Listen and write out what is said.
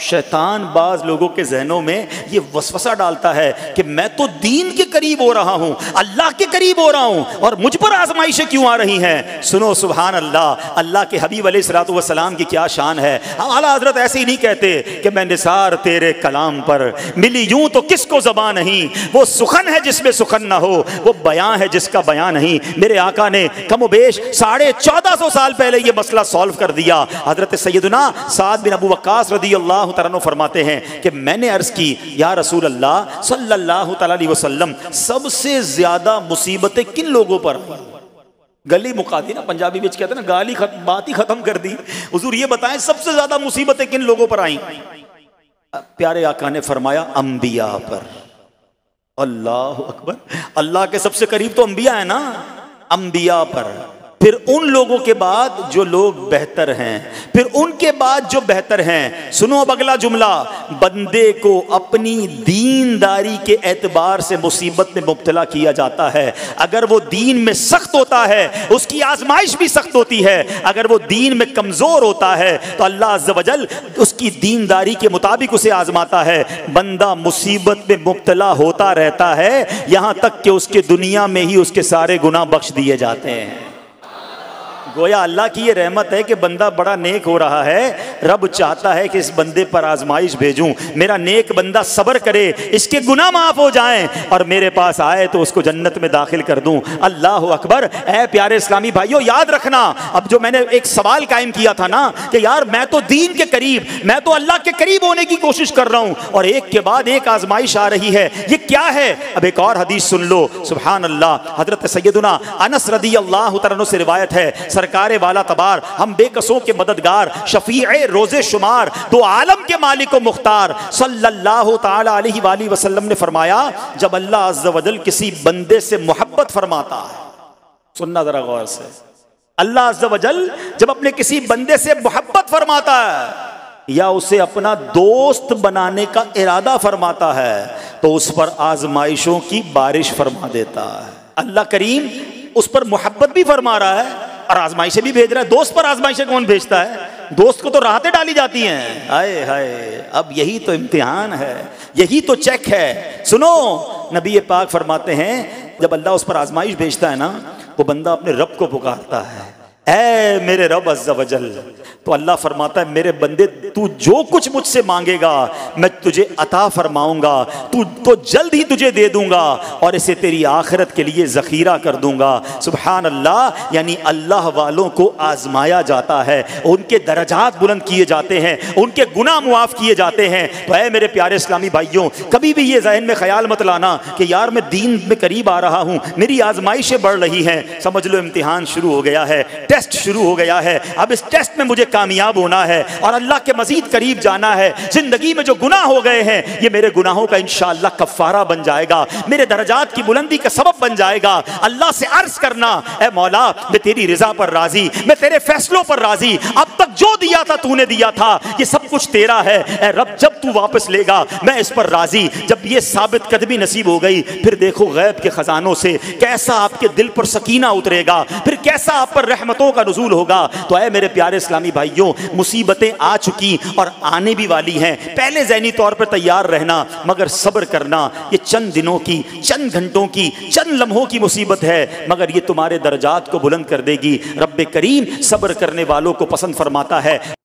शैतान बाज लोगों के जहनों में ये वसवसा डालता है कि मैं तो दीन के करीब हो रहा हूं, अल्लाह के करीब हो रहा हूं, और मुझ पर आजमाइशें क्यों आ रही हैं। सुनो सुभान अल्लाह, अल्लाह के हबीब अलैहिस्सलातु वस्सलाम की क्या शान है। आला हजरत ऐसे ही नहीं कहते कि मैं निसार तेरे कलाम पर मिली यूं तो किसको ज़बान नहीं, वो सुखन है जिसमें सुखन ना हो, वो बयां है जिसका बयां नहीं। मेरे आका ने कमोबेश 1450 साल पहले ये मसला सॉल्व कर दिया। हजरत सैयदना साद बिन अबू वक्कास रज़ियल्लाहु तआला फरमाते हैं कि मैंने अर्ज की, या रसूल अल्लाह सल्लल्लाहु अलैहि वसल्लम, सबसे ज्यादा मुसीबतें किन लोगों पर? गली मुका दी ना, पंजाबी में कहते हैं ना, गाली बात ही खत्म कर दी। हुजूर ये बताएं सबसे ज्यादा मुसीबतें किन लोगों पर आई? प्यारे आका ने फरमाया अंबिया पर। अल्लाह अकबर, अल्लाह के सबसे करीब तो अंबिया है ना, अंबिया पर, फिर उन लोगों के बाद जो लोग बेहतर हैं, फिर उनके बाद जो बेहतर हैं। सुनो अब अगला जुमला, बंदे को अपनी दीनदारी के एतबार से मुसीबत में मुब्तला किया जाता है। अगर वो दीन में सख्त होता है उसकी आजमाइश भी सख्त होती है, अगर वो दीन में कमज़ोर होता है तो अल्लाह अज़्ज़ व जल उसकी दीनदारी के मुताबिक उसे आजमाता है। बंदा मुसीबत में मुब्तला होता रहता है यहाँ तक कि उसके दुनिया में ही उसके सारे गुनाह बख्श दिए जाते हैं। गोया अल्लाह की ये रहमत है कि बंदा बड़ा नेक हो रहा है, रब चाहता है कि इस बंदे पर आजमाइश भेजूं, मेरा नेक बंदा सब्र करे, इसके गुनाह माफ हो जाएं और मेरे पास आए तो उसको जन्नत में दाखिल कर दूं। अल्लाह अकबर। ऐ प्यारे इस्लामी भाइयों, याद रखना, अब जो मैंने एक सवाल कायम किया था ना कि यार मैं तो दीन के करीब, मैं तो अल्लाह के करीब होने की कोशिश कर रहा हूं और एक के बाद एक आजमाइश आ रही है, ये क्या है? अब एक और हदीस सुन लो, सुभान अल्लाह। हजरत सैयदना अनस रज़ियल्लाहु तआला अन्हु से रिवायत है, सरकारे वाला तबार, हम बेकसों के मददगार, शफीए रोजे शुमार, दो आलम के मालिक व मुख्तार सल्लल्लाहु तआला अलैहि वसल्लम ने फरमाया, जब अल्लाह अज़्ज़ व जल किसी बंदे से मोहब्बत फरमाता है, सुनना जरा गौर से, अल्लाह अज़्ज़ व जल जब अपने किसी बंदे से मोहब्बत फरमाता है या उसे अपना दोस्त बनाने का इरादा फरमाता है तो उस पर आजमाइशों की बारिश फरमा देता है। अल्लाह करीम उस पर मोहब्बत भी फरमा रहा है और आजमाइशें भी भेज रहा है। दोस्त पर आजमाइशें कौन भेजता है? दोस्त को तो राहतें डाली जाती हैं। हाय हाय, अब यही तो इम्तिहान है, यही तो चेक है। सुनो, नबी पाक फरमाते हैं जब अल्लाह उस पर आजमाइश भेजता है ना, वो बंदा अपने रब को पुकारता है, ऐ मेरे रब अज़्ज़ व जल, तो अल्लाह फरमाता है मेरे बंदे तू जो कुछ मुझसे मांगेगा मैं तुझे अता फरमाऊंगा, तू तो जल्द ही तुझे दे दूंगा और इसे तेरी आखिरत के लिए ज़ख़ीरा कर दूंगा। सुभान अल्लाह। यानी अल्लाह वालों को आजमाया जाता है, उनके दर्जात बुलंद किए जाते हैं, उनके गुनाह मुआफ़ किए जाते हैं। तो ऐ मेरे प्यारे इस्लामी भाइयों, कभी भी ये जहन में ख्याल मत लाना कि यार मैं दीन में करीब आ रहा हूँ, मेरी आजमाइशें बढ़ रही हैं। समझ लो इम्तिहान शुरू हो गया है, टेस्ट शुरू हो गया है। अब इस टेस्ट में मुझे कामयाब होना है और अल्लाह के मजीद करीब जाना है। जिंदगी में जो गुनाह हो गए हैं ये मेरे गुनाहों का इंशाअल्लाह कफ़ारा बन जाएगा, मेरे दर्जात की बुलंदी का सबब बन जाएगा। अल्लाह से अर्ज करना, ऐ मौला मैं तेरी रिजा पर राजी, मैं तेरे फैसलों पर राजी, अब तक जो दिया था तूने दिया था, ये सब कुछ तेरा है। ऐ रब जब तू वापस लेगा मैं इस पर राजी। जब ये साबित कदमी नसीब हो गई फिर देखो गैब के खजानों से कैसा आपके दिल पर सकीना उतरेगा, फिर कैसा आप पर रहमतों का नुज़ूल होगा। तो ऐ मेरे प्यारे इस्लामी भाइयों, मुसीबतें आ चुकी और आने भी वाली हैं, पहले ज़हनी तौर पर तैयार रहना, मगर सब्र करना। ये चंद दिनों की, चंद घंटों की, चंद लम्हों की मुसीबत है, मगर ये तुम्हारे दर्जात को बुलंद कर देगी। रब्बे करीम सब्र करने वालों को पसंद फरमाता है।